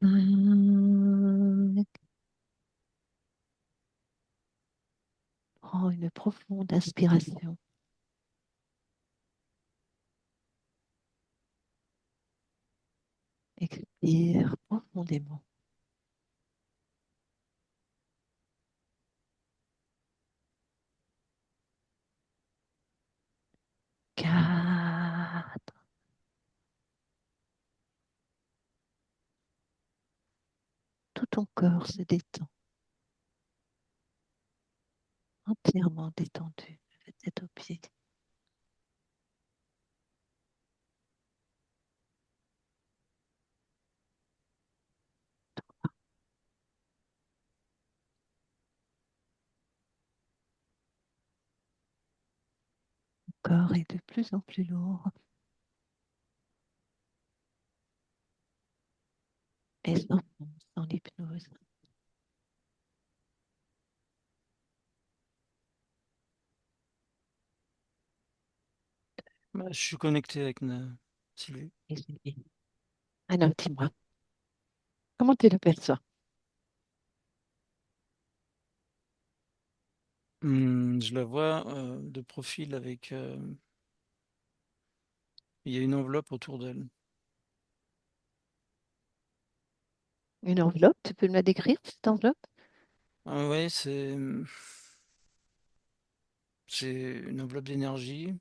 Hum, Prends une profonde inspiration. Expire profondément. 4. Tout ton corps se détend, entièrement détendu, de la tête aux pieds. Le corps est de plus en plus lourd et s'enfonce dans l'hypnose. Bah, je suis connecté avec Sylvie. Et je dis, alors dis-moi, comment tu l'aperçois? Je la vois de profil avec. Il y a une enveloppe autour d'elle. Une enveloppe, tu peux me la décrire, cette enveloppe? Ah ouais, c'est une enveloppe d'énergie.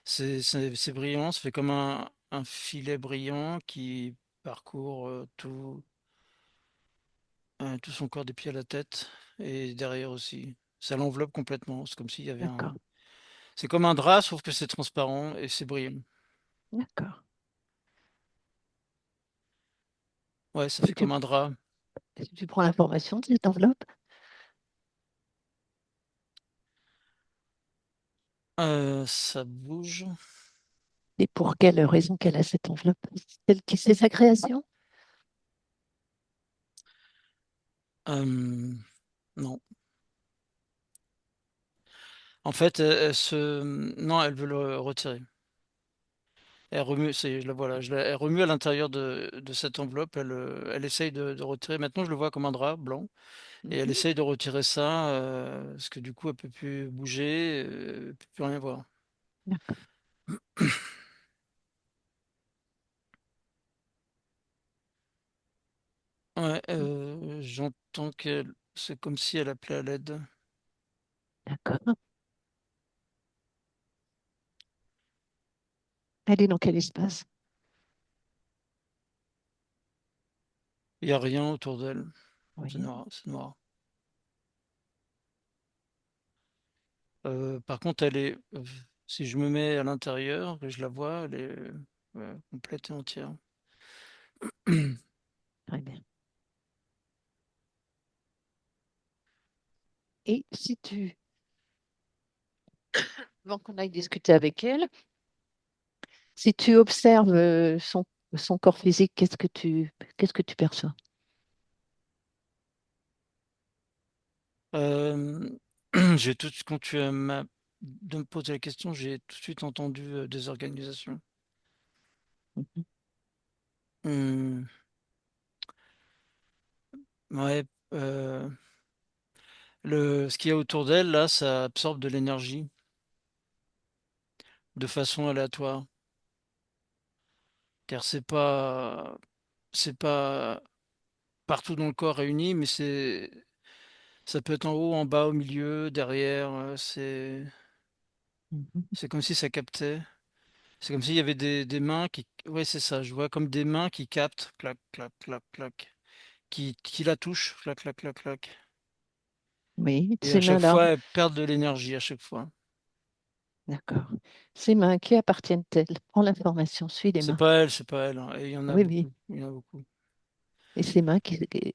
C'est brillant, ça fait comme un filet brillant qui parcourt tout son corps des pieds à la tête et derrière aussi. Ça l'enveloppe complètement. C'est comme s'il y avait un. D'accord, C'est comme un drap, sauf que c'est transparent et c'est brillant. d'accord. Ouais, ça Est-ce fait que tu, comme un drap. est-ce que tu prends l'information de cette enveloppe? Ça bouge. Et pour quelle raison qu'elle a cette enveloppe? Celle qui c'est sa création? Euh, non. En fait, non, elle veut le retirer. Elle remue, je la vois là, elle remue à l'intérieur de cette enveloppe, elle essaye de retirer. Maintenant, je le vois comme un drap blanc, et elle Mhm. essaye de retirer ça, parce que du coup, elle peut plus bouger, elle peut plus rien voir. D'accord. Ouais, j'entends qu'elle, c'est comme si elle appelait à l'aide. D'accord. Elle est dans quel espace? Il n'y a rien autour d'elle, c'est Oui. noir, c'est noir. Par contre, si je me mets à l'intérieur, et je la vois, elle est complète et entière. Très bien. Et si tu, avant qu'on aille discuter avec elle, si tu observes son corps physique, qu'est-ce que tu perçois? Euh, quand de me poser la question, j'ai tout de suite entendu désorganisation. Mhm. Hmm, ouais, euh, ce qu'il y a autour d'elle, là, ça absorbe de l'énergie de façon aléatoire. Car c'est pas partout dans le corps réuni, mais ça peut être en haut, en bas, au milieu, derrière. Mhm. C'est comme si ça captait. C'est comme s'il y avait des mains qui. Ouais, c'est ça. Je vois comme des mains qui captent, clac, clac, clac, clac, qui la touchent, clac, clac, clac, clac. Oui, Et à ces chaque mains-là, fois, elles perdent de l'énergie, à chaque fois. d'accord. Ces mains, qui appartiennent-elles? Prends l'information, suis les mains. C'est pas elle, hein. Et il y en a Oui, oui. beaucoup. Il y en a beaucoup. Et ces mains,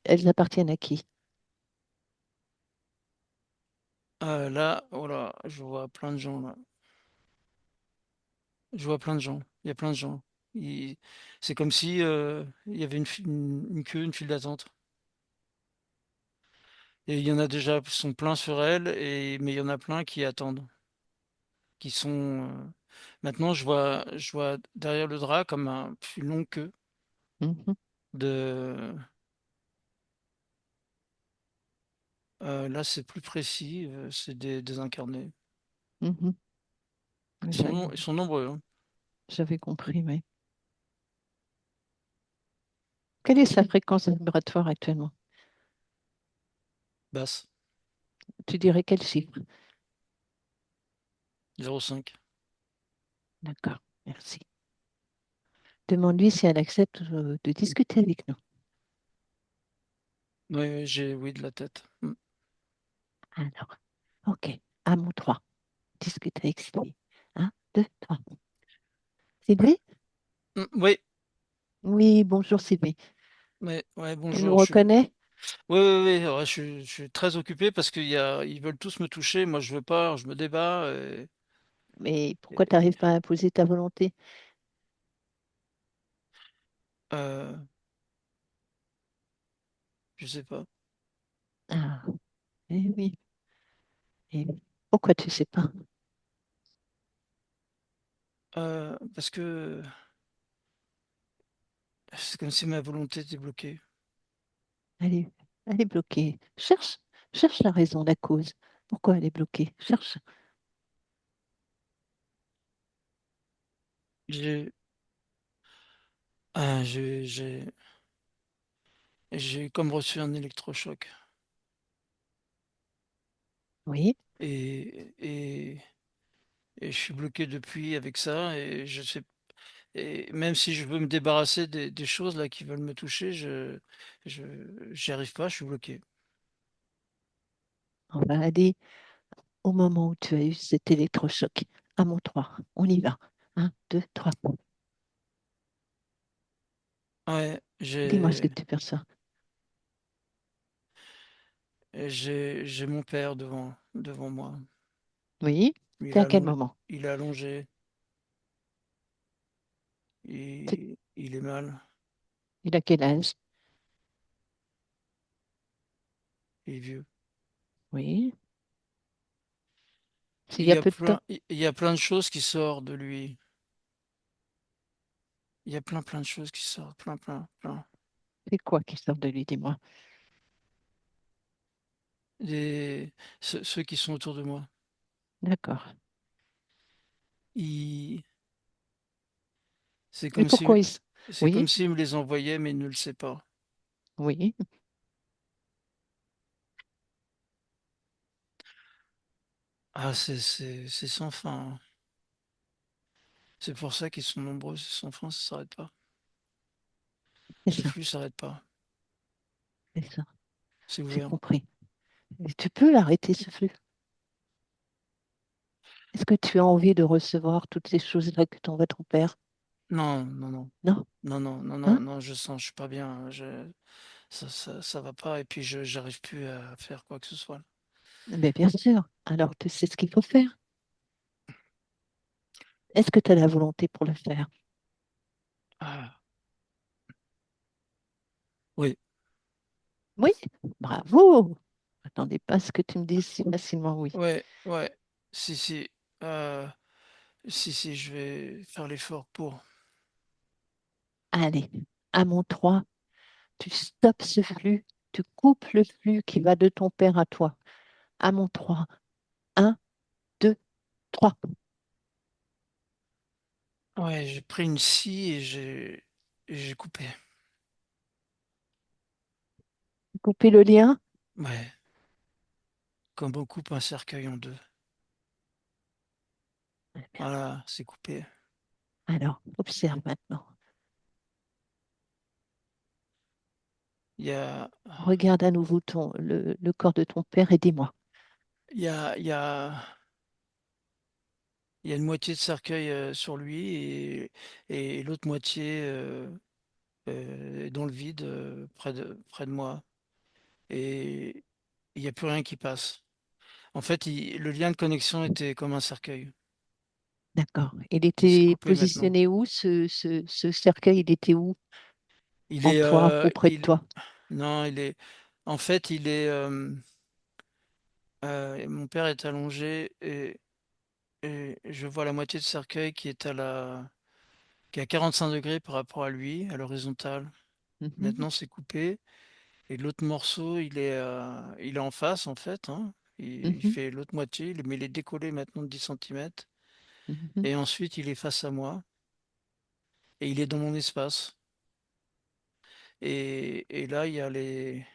elles appartiennent à qui? Là, oh là, je vois plein de gens, là. Je vois plein de gens. Il y a plein de gens. Il- C'est comme si il y avait une queue, une file d'attente. Et il y en a déjà qui sont pleins sur elle, mais il y en a plein qui attendent, qui sont. Maintenant, je vois derrière le drap comme une longue queue. Mhm. de là, c'est plus précis, c'est des désincarnés. Mhm. Ils J'avais sont nombreux, hein. j'avais compris, oui. Quelle est sa fréquence vibratoire actuellement? Basse, Tu dirais quel chiffre? 0,5. D'accord, merci. Demande-lui si elle accepte de discuter avec nous. Oui, oui, j'ai oui de la tête. Mm. Alors, ok, à mon 3. Discute avec Sylvie. Un, deux, trois. Sylvie? Oui, Oui, bonjour Sylvie. ouais, ouais, Tu nous bonjour. reconnais? Oui, oui, oui, ouais, je suis très occupé parce ils veulent tous me toucher. Moi, je veux pas, alors je me débat. Mais pourquoi tu Et, n'arrives pas à imposer ta volonté? euh, je sais pas. Ah, eh oui. Eh oui. Pourquoi tu sais pas? Parce que c'est comme si ma volonté était bloquée. Elle est, elle est bloquée. Cherche la raison, la cause. Pourquoi elle est bloquée? Cherche. J'ai, j'ai, j'ai comme reçu un électrochoc Oui. et, et, et je suis bloqué depuis avec ça et je sais. Et même si je veux me débarrasser des choses là qui veulent me toucher, je, j'y arrive pas. Je suis bloqué. On va aller au moment où tu as eu cet électrochoc. À mon 3. On y va. Un, deux, trois. Ouais, Dis-moi ce que tu perçois. j'ai mon père devant moi. Oui. Il C'est est à quel allongé, moment? il est allongé, C'est- il est mal, Il a quel âge? il est vieux. Oui. S'il Il y y a a peu de temps. il y a plein de choses qui sortent de lui. Il y a plein de choses qui sortent, plein. C'est quoi qui sort de lui, dis-moi? Ceux qui sont autour de moi. D'accord. Il, Et pourquoi il... c'est comme Oui, s'il me les envoyait, mais il ne le sait pas. oui. Ah, c'est sans fin, hein. C'est pour ça qu'ils sont nombreux, c'est sans fin, ça s'arrête pas. C'est Le ça, flux s'arrête pas. c'est ça. C'est J'ai ouvert. compris. Et tu peux l'arrêter, ce flux. Est-ce que tu as envie de recevoir toutes ces choses-là que t'envoie ton père? Non, non, non. Non? Non, Hein? non, je suis pas bien. Ça va pas. Et puis, j'arrive plus à faire quoi que ce soit. Mais bien sûr. Alors, tu sais ce qu'il faut faire. Est-ce que tu as la volonté pour le faire? Ah, oui, Oui? Bravo! Je m'attendais pas à ce que tu me dises si facilement oui. ouais. Si, si. Euh, si, je vais faire l'effort pour. Allez, à mon 3, tu stoppes ce flux, tu coupes le flux qui va de ton père à toi. À mon 3. Un, 2, 3. Ouais, j'ai pris une scie et j'ai coupé. Couper le lien. Ouais, comme on coupe un cercueil en deux. Très bien. Voilà, c'est coupé. Alors, observe maintenant. Il y a, Regarde à nouveau le corps de ton père et dis-moi. il y a, il y a, il y a une moitié de cercueil sur lui et l'autre moitié dans le vide près de moi. Et il n'y a plus rien qui passe. En fait, le lien de connexion était comme un cercueil. D'accord. Il Il s'est était coupé maintenant. positionné où, ce cercueil? Il était où? Il En est, toi ou près de toi? non, en fait, mon père est allongé et je vois la moitié du cercueil qui est qui est à 45 degrés par rapport à lui, à l'horizontale. Mhm, Maintenant, c'est coupé. Et l'autre morceau, il est en face, en fait, hein. Il mhm, fait l'autre moitié, mais il est décollé maintenant de 10 centimètres. mhm. Et ensuite, il est face à moi. Et il est dans mon espace. Et là, il y a les...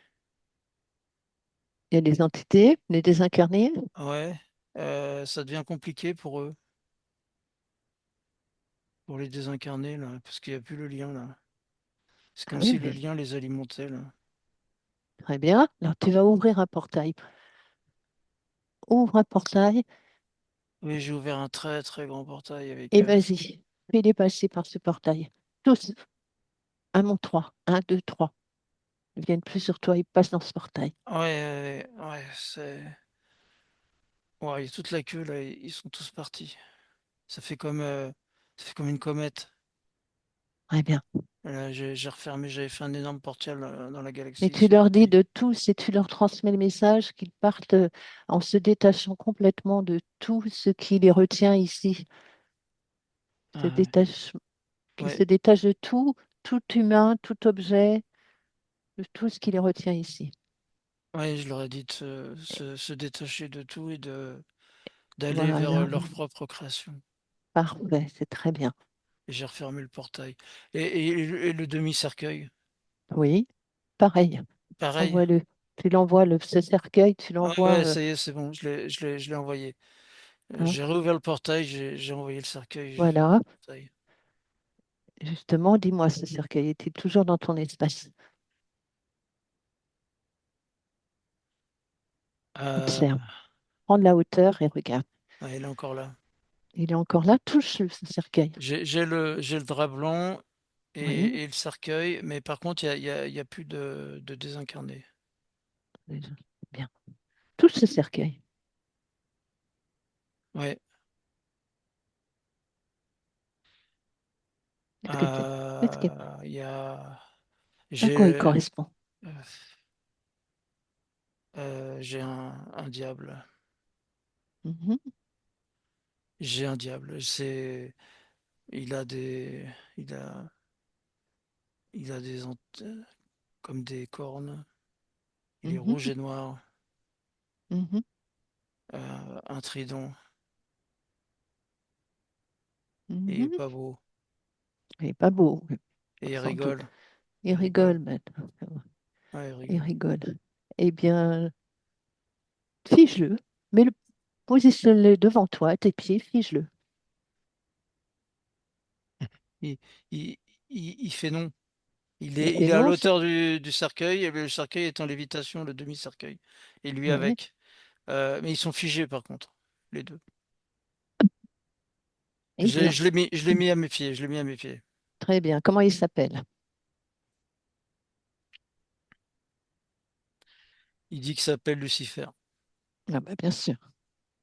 Il y a des entités, les désincarnés. Ouais, ça devient compliqué pour eux, pour les désincarnés, là, parce qu'il n'y a plus le lien, là. C'est Ah comme oui, si le mais lien les alimentait, là. très bien. Alors, tu vas ouvrir un portail. Ouvre un portail Oui, j'ai ouvert un très très grand portail avec... et vas-y. Fais-les passer par ce portail. Tous, à mon 3. 1, 2, 3. Ils viennent plus sur toi, ils passent dans ce portail. Ouais, ouais, c'est... Ouais, il y a toute la queue, là, ils sont tous partis. Ça fait comme une comète. Très bien. Là, j'ai refermé, j'avais fait un énorme portail dans la Et galaxie, ils tu sont leur dis partis. de tous et tu leur transmets le message qu'ils partent en se détachant complètement de tout ce qui les retient ici. Se Ah, détachent, qu'ils ouais, se détachent de tout, tout humain, tout objet, de tout ce qui les retient ici. ouais, je leur ai dit de se détacher de tout et d'aller vers Voilà, leur propre création. parfait, c'est très bien. Et j'ai refermé le portail. Et le demi-cercueil, Oui, pareil. pareil. Envoie-le. Tu l'envoies, ce cercueil, tu Ouais, l'envoies. ouais, ça y est, c'est bon, je l'ai envoyé. Hein, J'ai réouvert le portail, j'ai envoyé le cercueil, j'ai fermé voilà. le portail. Justement, dis-moi, ce cercueil était toujours dans ton espace. Euh, Observe. Prends de la hauteur et regarde. ouais, il est encore là. Il est encore là, touche ce cercueil. J'ai le drap blanc Oui, et le cercueil, mais par contre, il y a plus de désincarné. déjà. Bien. Touche ce cercueil. Ouais. Qu'est-ce que tu... Qu'est-ce que... Il y a, À quoi il j'ai, correspond? euh, j'ai un diable. Mhm, J'ai un diable. Il a des, il a, il a comme des cornes. Il est rouge mhm, et noir. mhm, Un trident. Il est mhm. pas beau. Il n'est pas beau, Et il sans doute. rigole. Il Il rigole. rigole maintenant. Ouais, il Il rigole. rigole. Eh bien, fige-le. Mets-le, positionne-le devant toi, à tes pieds, fige-le. Il, il, il fait non. Il Il fait est à non, l'auteur du cercueil, et le cercueil est en lévitation, le demi-cercueil. Et lui oui. avec. Mais ils sont figés par contre, les deux. Eh bien, Je l'ai mis à mes pieds, je l'ai mis à mes pieds. très bien. Comment il s'appelle? Il dit qu'il s'appelle Lucifer. Ah bah, bien sûr.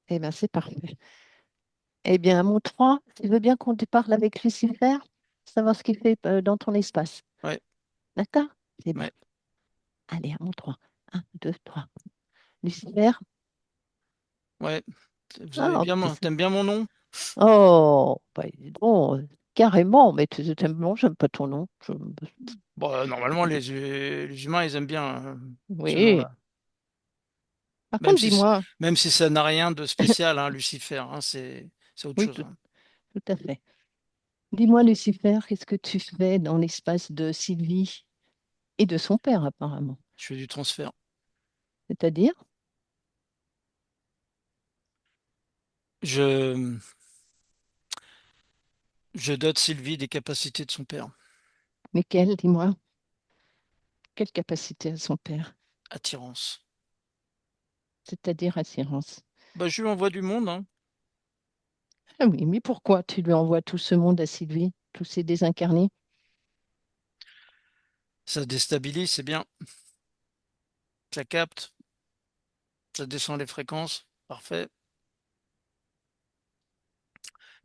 Eh bien, c'est parfait. Eh bien, à mon 3, tu veux bien qu'on te parle avec Lucifer? Savoir ce qu'il fait dans ton espace. Ouais, D'accord? C'est bien. ouais, Allez, à mon 3. 1, 2, 3. Lucifer. ouais. Vous avez Ah, bien, t'aimes bien mon nom? oh, bah, dis donc, carrément, mais tu aimes, non, j'aime pas ton nom. Bon, normalement, les humains, ils aiment bien ce Oui. nom-là. Par Même contre, si, dis-moi, même si ça n'a rien de spécial, hein, Lucifer, hein, c'est autre oui, chose, hein. tout à fait. Dis-moi, Lucifer, qu'est-ce que tu fais dans l'espace de Sylvie et de son père, apparemment? Je fais du transfert. C'est-à-dire, Je, je dote Sylvie des capacités de son père. mais quelle, dis-moi, quelle capacité a son père? Attirance. C'est-à-dire attirance. Bah, je lui envoie du monde, hein. Ah oui, mais pourquoi tu lui envoies tout ce monde à Sylvie, tous ces désincarnés? Ça déstabilise, c'est bien. Ça capte, ça descend les fréquences. Parfait.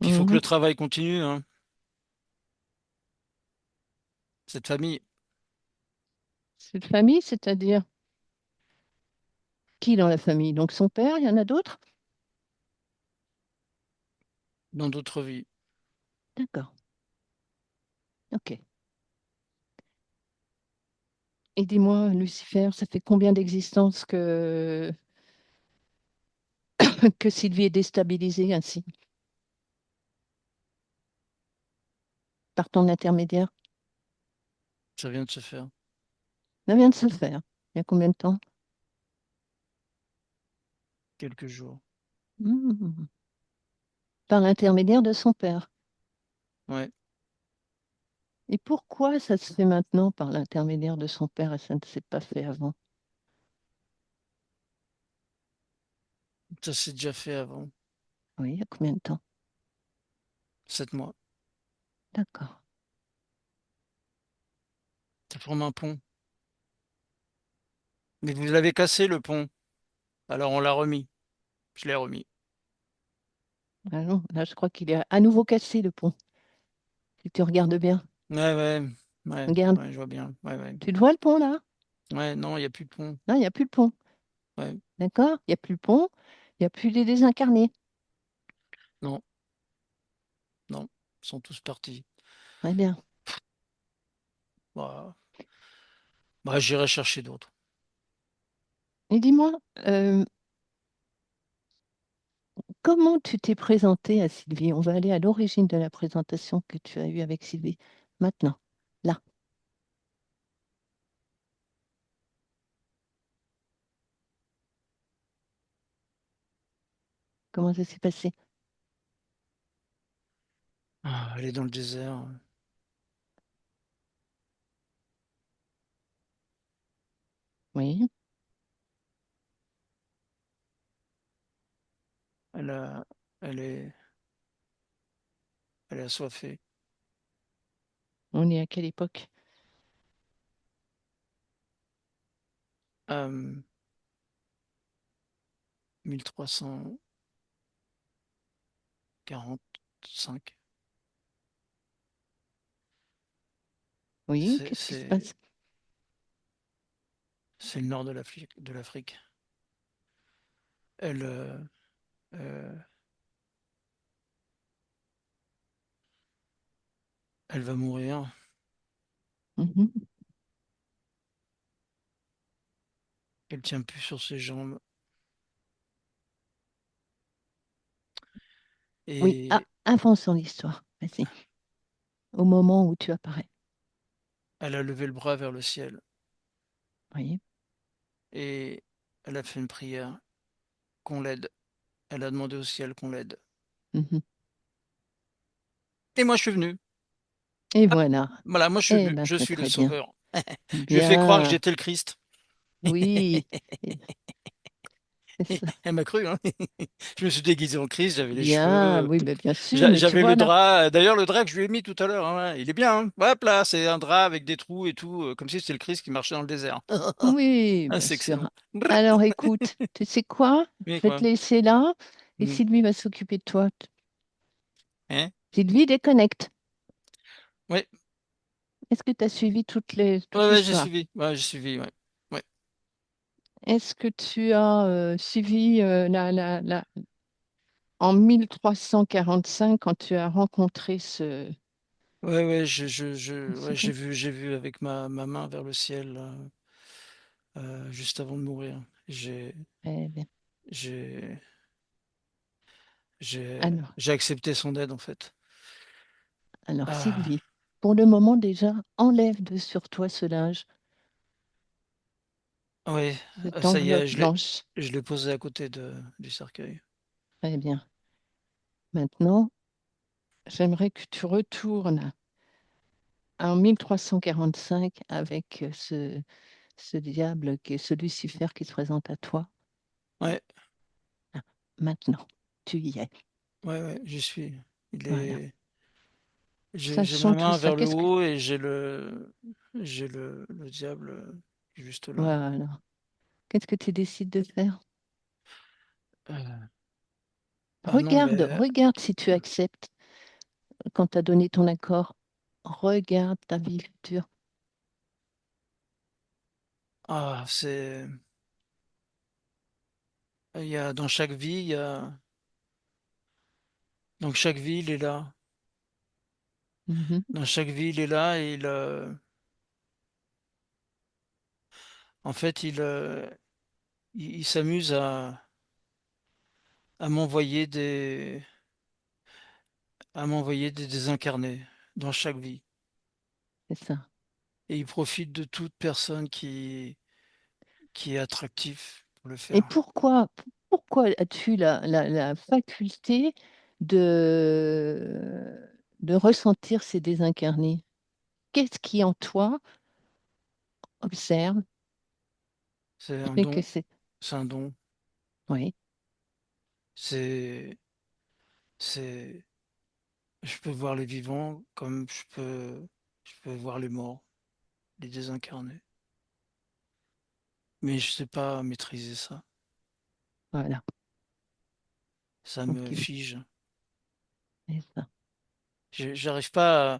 Puis il faut que Mhm. le travail continue, hein. Cette famille, Cette famille, c'est-à-dire qui dans la famille? Donc son père, il y en a d'autres? dans d'autres vies. D'accord, ok. Et dis-moi, Lucifer, ça fait combien d'existences que Sylvie est déstabilisée ainsi par ton intermédiaire? Ça vient de se faire. Ça vient de se faire. Il y a combien de temps? Quelques jours. Hmm. Par l'intermédiaire de son père. Ouais. Et pourquoi ça se fait maintenant par l'intermédiaire de son père et ça ne s'est pas fait avant? Ça s'est déjà fait avant. Oui, il y a combien de temps? 7 mois. D'accord. Ça forme un pont. Mais vous l'avez cassé, le pont. Alors on l'a remis. Je l'ai remis. Ah non, là, je crois qu'il est à nouveau cassé, le pont. Si tu regardes bien. Ouais, ouais. Ouais, Regarde. ouais, je vois bien. Ouais, ouais. Tu le vois, le pont, là? Ouais, non, il n'y a plus de pont. Non, il n'y a plus le pont. Ouais. D'accord? Il n'y a plus le pont. Il n'y a plus les désincarnés. Non, non. Ils sont tous partis. Très bien. Bah, bah, j'irai chercher d'autres. Et dis-moi, euh, comment tu t'es présenté à Sylvie? On va aller à l'origine de la présentation que tu as eue avec Sylvie. Maintenant, là, comment ça s'est passé? Ah, elle est dans le désert. Oui, Elle a, elle est, elle est assoiffée. on est à quelle époque? 1345. Oui, C'est, qu'est-ce qui se c'est, passe? c'est le nord de l'Afrique. Elle, euh, elle va mourir. Mhm. Elle tient plus sur ses jambes. Oui, ah, Et avançons l'histoire. Vas-y, au moment où tu apparais. elle a levé le bras vers le ciel. Oui. Et elle a fait une prière qu'on l'aide. Elle a demandé au ciel qu'on l'aide. Mhm. Et moi, je suis venu. Et Hop, voilà. voilà, moi, je suis Eh venu. bien, Je c'est suis le très bien. sauveur. Je lui ai fait croire que Bien. j'étais le Christ. Oui, et- c'est ça. Elle m'a cru, hein. Je me suis déguisé en Christ, j'avais les Bien, cheveux, oui, ben, bien sûr, mais tu j'avais vois le là. drap. D'ailleurs, le drap que je lui ai mis tout à l'heure, hein, il est bien, hein. Hop là, c'est un drap avec des trous et tout, comme si c'était le Christ qui marchait dans le désert. Oui, Ah, bien c'est excellent. sûr. Alors écoute, tu sais quoi? Mais Je vais te quoi? laisser là et Hmm. Sylvie va s'occuper de toi. Hein? Sylvie, déconnecte. Ouais, Est-ce que tu as suivi ouais, toute ouais, j'ai l'histoire? suivi. Ouais, j'ai suivi, ouais. Ouais, Est-ce que tu as suivi en 1345 quand tu as rencontré ouais, ouais, ce ouais, gars? j'ai vu avec ma main vers le ciel, juste avant de mourir. Eh bien, J'ai, alors, j'ai accepté son aide, en fait. alors Ah, Sylvie, pour le moment déjà, enlève de sur toi ce linge, ouais, cette ça y est, enveloppe blanche. je l'ai posé à côté du cercueil. Très bien. Maintenant, j'aimerais que tu retournes en 1345 avec ce diable qui est ce Lucifer qui se présente à toi. Ouais, Ah, maintenant, tu y es. ouais, ouais, j'y suis. Il Voilà. est, j'ai ma Sachant tout main ça, vers le qu'est-ce que... haut et j'ai le diable juste là. Voilà. Qu'est-ce que tu décides de faire? Euh, ah non, Regarde, mais regarde si tu acceptes quand tu as donné ton accord. Regarde ta vie future. c'est, il y a dans chaque vie, donc chaque vie, il est là. Mhm. Dans chaque vie, il est là et En fait, il s'amuse à m'envoyer des désincarnés dans chaque vie. c'est ça. Et il profite de toute personne qui est attractif pour le Et faire. pourquoi as-tu la faculté de, de ressentir ces désincarnés? Qu'est-ce qui en toi observe C'est un fait que don, c'est... c'est un don. Oui, C'est, c'est, je peux voir les vivants comme je peux voir les morts, les désincarnés. Mais je sais pas maîtriser ça. voilà. Ça Donc, me fige. c'est ça. J'arrive pas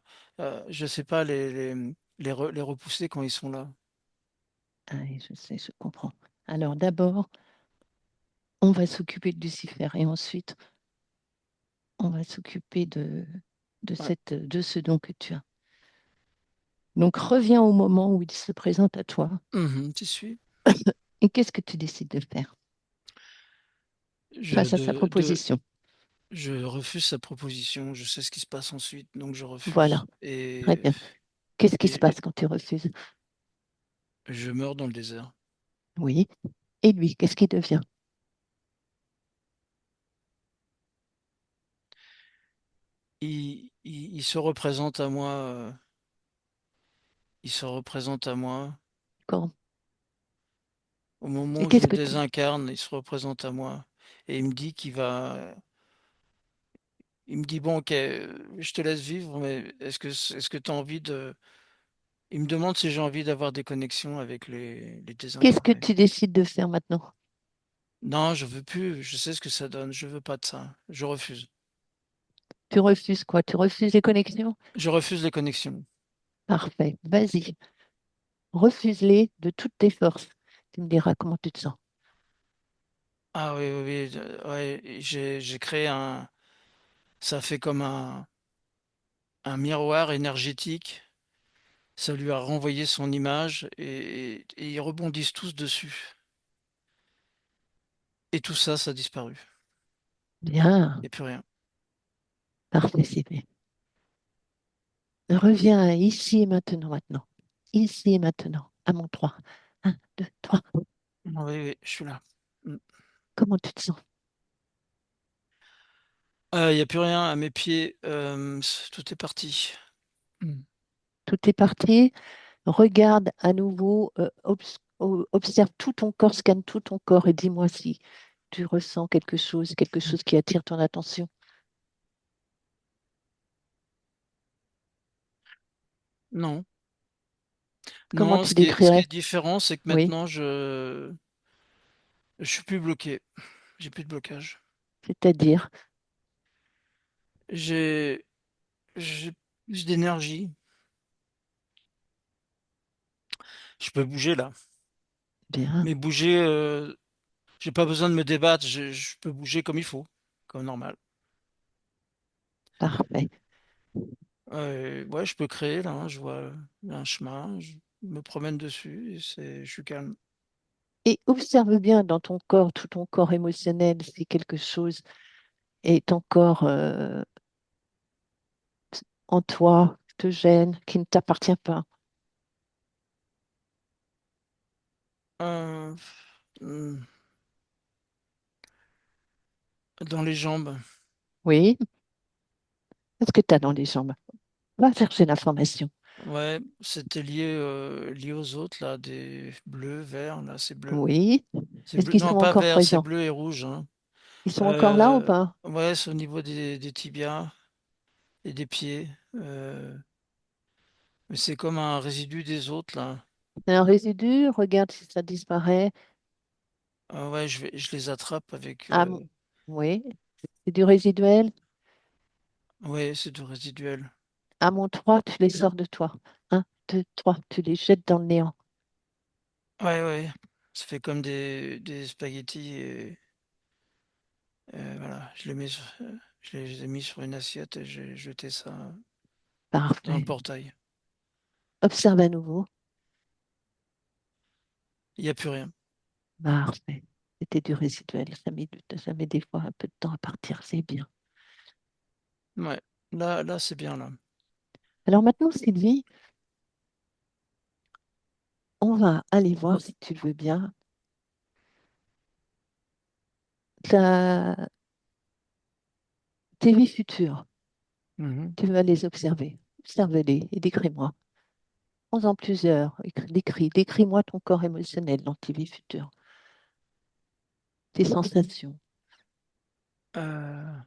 je sais pas les repousser quand ils sont là. Ah, oui, je sais, je comprends. Alors d'abord, on va s'occuper de Lucifer et ensuite, on va s'occuper Ouais. de ce don que tu as. Donc reviens au moment où il se présente à toi Mhm, tu suis. et qu'est-ce que tu décides de faire Je, face à sa de, de, proposition? je refuse sa proposition. Je sais ce qui se passe ensuite, donc je Voilà, refuse. très bien. Qu'est-ce qui se Et passe quand tu refuses? je meurs dans le désert. Oui. Et lui, qu'est-ce qu'il devient? Il se représente à moi. Il se représente à moi. Quand Au moment et où je qu'est-ce me que tu... désincarne, il se représente à moi. Et il me dit qu'il va. Il me dit, bon, ok, je te laisse vivre, mais est-ce que tu as envie de. Il me demande si j'ai envie d'avoir des connexions avec les Qu'est-ce que désincarnés. tu décides de faire maintenant? Non, je veux plus. Je sais ce que ça donne. Je veux pas de ça. Je refuse. Tu refuses quoi? Tu refuses les connexions? Je refuse les connexions. Parfait. Vas-y, refuse-les de toutes tes forces. Tu me diras comment tu te sens. Ah oui, oui, oui. Ouais, j'ai créé un. Ça fait comme un miroir énergétique. Ça lui a renvoyé son image et ils rebondissent tous dessus. Et tout ça, ça a disparu. Bien, Et plus rien. parfait, c'est bien. Reviens à ici et maintenant. Ici et maintenant, à mon 3. Un, 2, 3. Oui, oui, je suis là. Mm. Comment tu te sens? Il n'y a plus rien à mes pieds. Tout est parti. Mm. Tout est parti. Regarde à nouveau, observe tout ton corps, scanne tout ton corps et dis-moi si tu ressens quelque chose qui attire ton attention. Non. Comment Non, tu ce qui décrirais? est différent, c'est que Oui, maintenant, je suis plus bloqué. J'ai plus de blocage. c'est-à-dire, J'ai, j'ai plus d'énergie. Je peux bouger là. bien, Mais bouger, j'ai pas besoin de me débattre. Je peux bouger comme il faut, comme normal. parfait. Ouais, je peux créer là, hein. Je vois un chemin, je me promène dessus et je suis calme. Et observe bien dans ton corps, tout ton corps émotionnel, si quelque chose est encore en toi, te gêne, qui ne t'appartient pas. Euh, hmm, dans les jambes. Oui, qu'est-ce que tu as dans les jambes? Va chercher l'information. Ouais, c'était lié aux autres là, des bleus, verts, là, c'est bleu. Oui. C'est Est-ce bleu. qu'ils Non, sont pas encore vert, c'est présents? bleu et rouge, hein. Ils sont encore là ou pas? Ouais, c'est au niveau des tibias et des pieds. Mais c'est comme un résidu des autres là. C'est un résidu, regarde si ça disparaît. Ouais, je les attrape avec. Ah, oui, c'est du résiduel. Ouais, c'est du résiduel. À mon 3, tu les sors de toi. Un, 2, 3, tu les jettes dans le néant. Ouais, ouais. Ça fait comme des spaghettis et voilà. Je les ai mis sur une assiette et j'ai jeté ça dans le Parfait. portail. Observe à nouveau. Il n'y a plus rien. Parfait. C'était du résiduel. Ça met des fois un peu de temps à partir. C'est bien. Ouais. Là, c'est bien, là. Alors maintenant, Sylvie, on va aller voir, si tu le veux bien, ta- tes vies futures. Mhm. Tu vas les observer. Observe-les et décris-moi. Prends-en plusieurs. Décris-moi ton corps émotionnel dans tes vies futures. Tes sensations. Euh,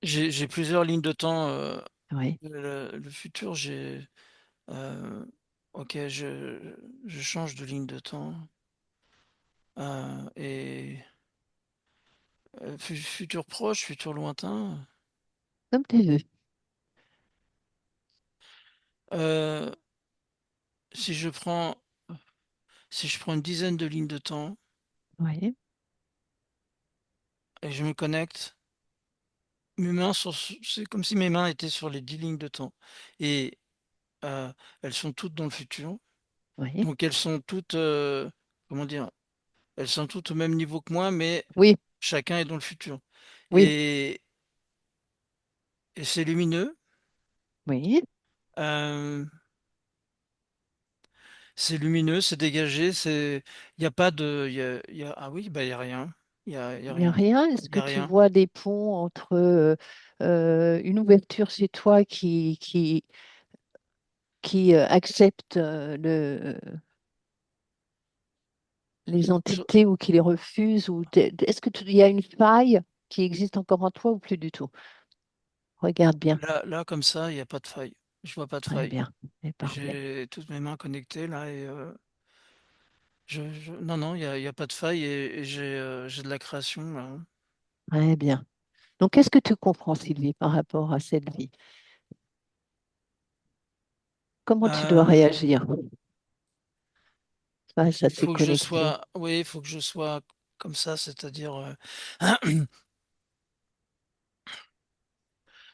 j'ai plusieurs lignes de temps. Oui. Le futur, j'ai. euh, ok, je change de ligne de temps. Et futur proche, futur lointain. Comme tu veux. Euh, si je prends, si je prends une dizaine de lignes de temps Oui. et je me connecte, mes mains sont, c'est comme si mes mains étaient sur les 10 lignes de temps. Et euh, elles sont toutes dans le futur. Oui. Donc elles sont toutes, comment dire, elles sont toutes au même niveau que moi, mais Oui. chacun est dans le futur. Oui. Et, et c'est lumineux. Oui. euh, c'est lumineux, c'est dégagé, il n'y a pas de, ah oui, bah il y a rien, il y a Il n'y a rien, rien. Est-ce il y que a tu rien. vois des ponts entre une ouverture chez toi qui accepte les Sur- entités ou qui les refuse est-ce il y a une faille qui existe encore en toi ou plus du tout? Regarde bien. Là, comme ça, il n'y a pas de faille. Je vois pas de Très faille. bien. C'est parfait. J'ai toutes mes mains connectées là et non, non, il y a pas de faille et j'ai de la création là. Très bien. Donc, qu'est-ce que tu comprends, Sylvie, par rapport à cette vie? Comment tu dois Euh, réagir face à ces faut que je connexions? sois, oui, faut que je sois comme ça, c'est-à-dire,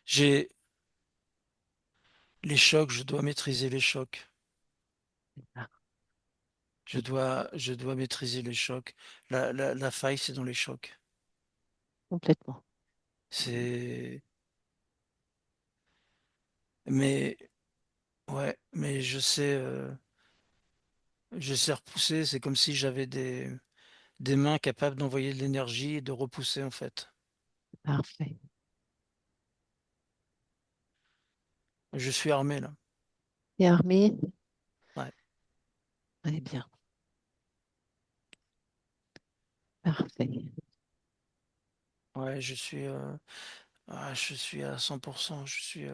j'ai les chocs, je dois maîtriser les chocs. Ah, Je dois maîtriser les chocs. La faille, c'est dans les chocs. complètement. C'est, mais ouais, mais je sais repousser. C'est comme si j'avais des mains capables d'envoyer de l'énergie et de repousser en fait. Parfait. Je suis armé là. Et armée? Ouais, Très bien. Parfait. ouais, je suis à 100%. Je suis,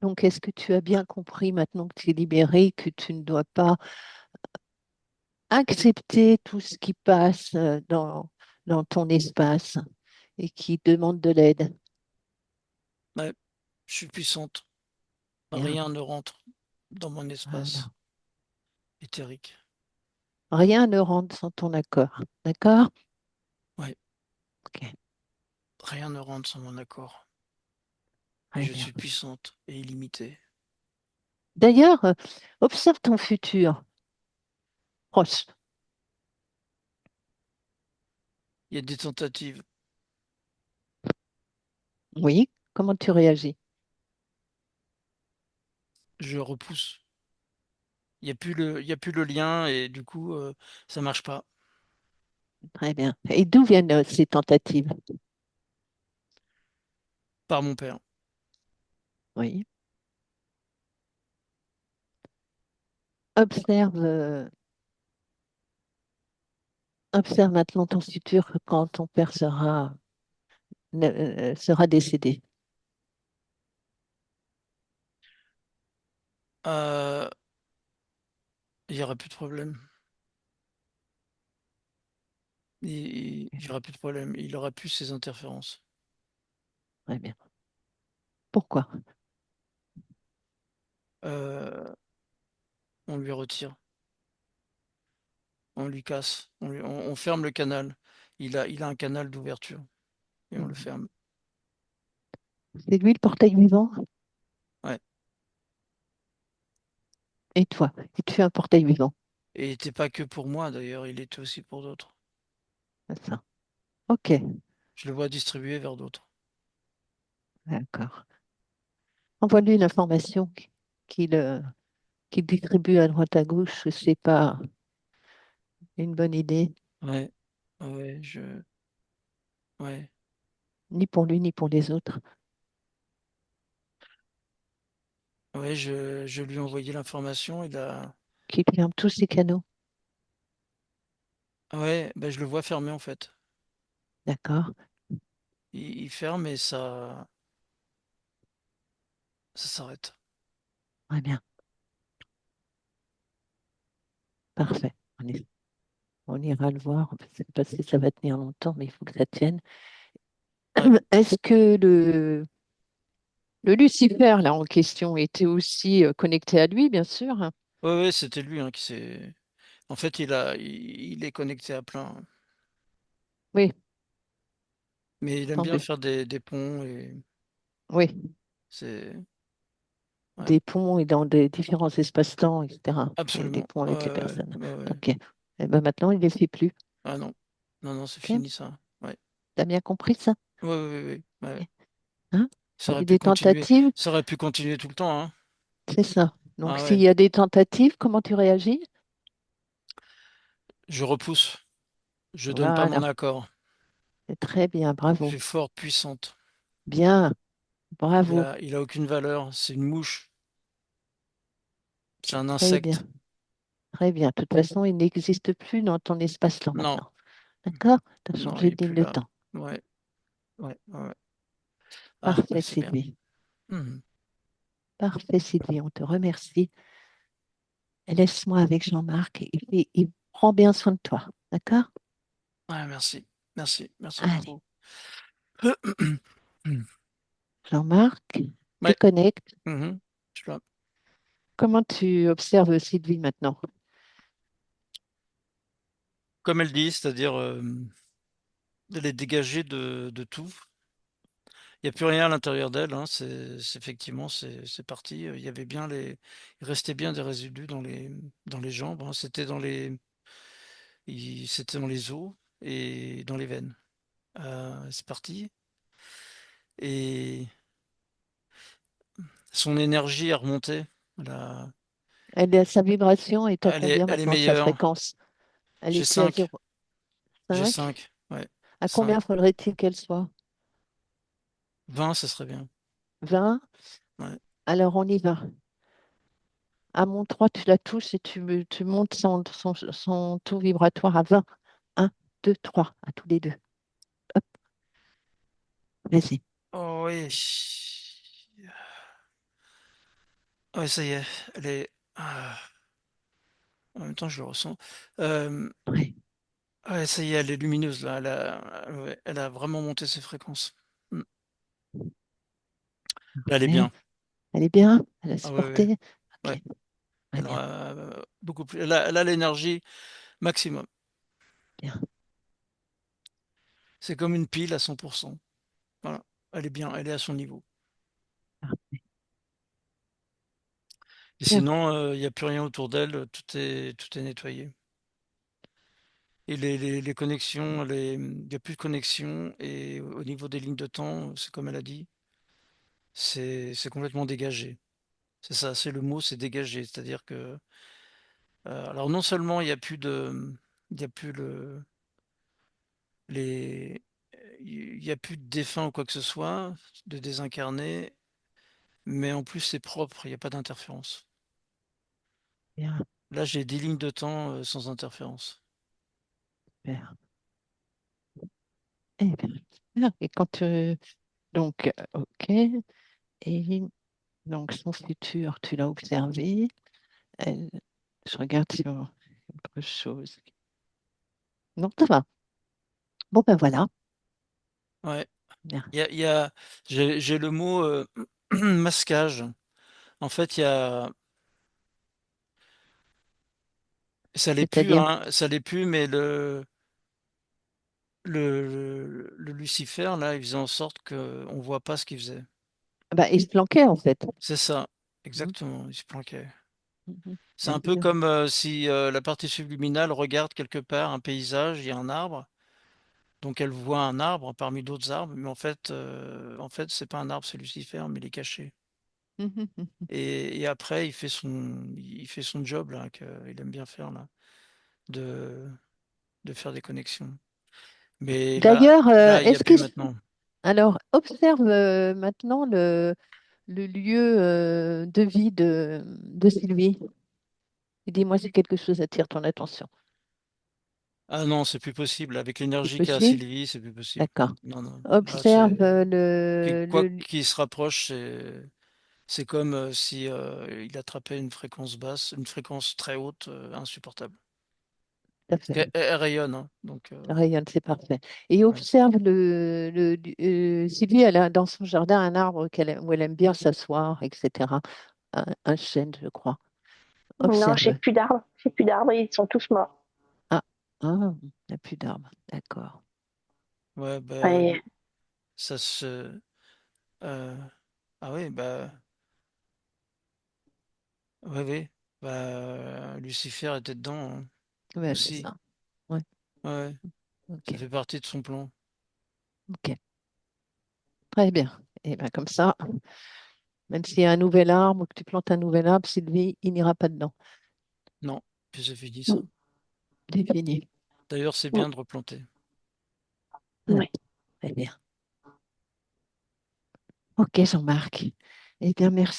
Donc, est-ce que tu as bien compris maintenant que tu es libéré, que tu ne dois pas accepter tout ce qui passe dans ton espace et qui demande de l'aide? ouais, je suis puissante. Bien. Rien ne rentre dans mon espace Voilà. éthérique. Rien ne rentre sans ton accord. D'accord? Ouais, Ok. rien ne rentre sans mon accord. Et Très je bien. suis puissante et illimitée. D'ailleurs, observe ton futur proche. Il y a des tentatives. Oui. Comment tu réagis? Je repousse. Il y a plus le lien et du coup, ça marche pas. Très bien. Et d'où viennent ces tentatives? Par mon père. Oui. Observe, observe maintenant ton futur quand ton père sera décédé. Euh, il y aura plus de problème. Il y aura plus de problème. Il aura plus ces interférences. Très bien. Pourquoi? Euh, on lui retire. On lui casse. On ferme le canal. Il a un canal d'ouverture et on le Mhm. ferme. C'est lui le portail vivant? Ouais. Et toi? Et tu es un portail vivant. Et il n'était pas que pour moi d'ailleurs, il était aussi pour d'autres. C'est ça. Ok, Je le vois distribuer vers d'autres. d'accord. Envoie-lui l'information qu'il distribue à droite à gauche. C'est pas une bonne idée, Ouais, ouais, ouais, ni pour lui, ni pour les autres. ouais, je lui ai envoyé l'information. Qu'il ferme tous ses canaux. Ouais, bah, je le vois fermer en fait. D'accord? Il ferme et ça s'arrête. Très bien. Parfait. On ira le voir. Je ne sais pas si ça va tenir longtemps, mais il faut que ça tienne. Ouais, Est-ce que le Lucifer, là, en question, était aussi connecté à lui, bien sûr? ouais, ouais, c'était lui hein, qui s'est. En fait, il est connecté à plein. Oui, Mais il aime bien entendu. faire des ponts et Oui, c'est. Ouais, des ponts et dans des différents espaces-temps, etc. Et des absolument. ponts Ouais, avec les ouais, personnes. ouais, ouais. Ok. Et ben maintenant, il ne les fait plus. Ah non, non, non, c'est Ok? fini ça. Ouais, T'as bien compris ça? ouais, ouais, ouais, ouais, ouais. Hein? Ça Il y a aurait eu pu des continuer. tentatives, Ça aurait pu continuer tout le temps, hein. c'est ça. Donc, Ah s'il ouais. y a des tentatives, comment tu réagis? Je repousse. Je donne pas mon Voilà. accord. C'est très bien. Je Bravo. suis fort puissante. Bien. Bravo. Il a aucune valeur. C'est une mouche. C'est un Très bien. insecte. Très bien. De toute façon, il n'existe plus dans ton espace-temps Non, maintenant. D'accord? Tu as non, il changé est de ligne plus de là. temps. Ouais, ouais, ouais. Ah, bah Parfait, c'est bien. Sylvie. Mhm. Parfait, Sylvie. On te remercie. Laisse-moi avec Jean-Marc et il prend bien soin de toi. D'accord? Ouais, merci. Merci. Merci Allez. beaucoup. Jean-Marc, Ouais. déconnecte. Mhm. Je suis là. Comment tu observes Sylvie maintenant? Comme elle dit, c'est-à-dire de les dégager de tout. Il n'y a plus rien à l'intérieur d'elle, hein. Effectivement, c'est parti. Il y avait bien il restait bien des résidus dans les jambes, hein. C'était dans les os et dans les veines. C'est parti. Et son énergie a remonté. Elle, a- Sa vibration est à combien elle est maintenant, sa meilleure. fréquence? Elle J'ai est plus à 5. J'ai 0,5. 5. Ouais. À combien 5. faudrait-il qu'elle soit? 20, ce serait bien. 20. Ouais. Alors on y va. À mon 3, tu la touches et tu montes son taux vibratoire à 20. 1, 2, 3, à tous les deux. Hop, vas-y. Oh oui. Ouais, ça y est. Elle est. En même temps, je le ressens. Euh, Ouais, ouais, ça y est, elle est lumineuse là. Ouais, elle a vraiment monté ses fréquences. Mm. Là, elle est ouais. bien. Elle est bien? Elle a Ah ouais, ouais, supporté? ouais. Ok, très bien, Beaucoup plus. Elle a l'énergie maximum. bien. C'est comme une pile à 100%. Voilà. Elle est bien. Elle est à son niveau. Et Bien, sinon, il n'y a plus rien autour d'elle. Tout est nettoyé. Et les connexions, il n'y a plus de connexion. Et au niveau des lignes de temps, c'est comme elle a dit, c'est complètement dégagé. C'est ça, c'est le mot, c'est dégagé. C'est-à-dire que, alors non seulement il y a plus les, il y a plus de défunts ou quoi que ce soit, de désincarnés, mais en plus c'est propre, il n'y a pas d'interférence. bien, Là, j'ai 10 lignes de temps sans interférence. super. Eh bien, super. Et quand donc, ok. Et donc, son futur, tu l'as observé. Elle- je regarde sur autre chose. Non, ça va. Bon, ben voilà. Ouais, Bien. il y a, j'ai le mot masquage. En fait, ça l'est plus, C'est-à-dire, hein, ça l'est plus, mais le Lucifer, là, il faisait en sorte qu'on voit pas ce qu'il faisait. bah, il se planquait en fait. C'est ça, Hmm. exactement, il se planquait. Mhm. C'est La un peu lumière. comme si la partie subliminale regarde quelque part un paysage, il y a un arbre, donc elle voit un arbre parmi d'autres arbres, mais en fait, c'est pas un arbre, c'est Lucifer, mais il est caché. Mhm, mhm. Et après, il fait son job là, qu'il aime bien faire là, de, de faire des connexions. Mais D'ailleurs, là, il n'y a plus maintenant. alors observe maintenant le lieu de vie de Sylvie. Et dis-moi si quelque chose attire ton attention. Ah non, c'est plus possible. Avec C'est l'énergie qu'a possible? Sylvie, c'est plus possible. D'accord. Non, non. Là, Observe c'est quoi le... qu'il se rapproche, c'est comme si il attrapait une fréquence basse, une fréquence très haute, insupportable. Tout à Parce fait. qu'elle rayonne, hein, donc Rayonne, c'est parfait. Et ouais. observe Sylvie, elle a dans son jardin un arbre où elle aime bien s'asseoir, etc. Un chêne, je crois. Non, j'ai Observe. plus d'arbres. J'ai plus d'arbres, ils sont tous morts. Ah, ah, il n'y a plus d'arbres. D'accord. Ouais, bah, Et ça se. euh, Ah oui, bah, ouais, ouais. Bah, Lucifer était dedans hein, Ouais, c'est aussi. ça. Ouais, Ouais, ça ok. fait partie de son plan. Ok. Très bien. Et bien comme ça, même s'il y a un nouvel arbre ou que tu plantes un nouvel arbre, Sylvie, il n'ira pas dedans. Non, puis c'est fini ça. mm, C'est fini. D'ailleurs, c'est mm, bien de replanter. Ouais, ouais. très bien. Ok, Jean-Marc. Eh bien, merci.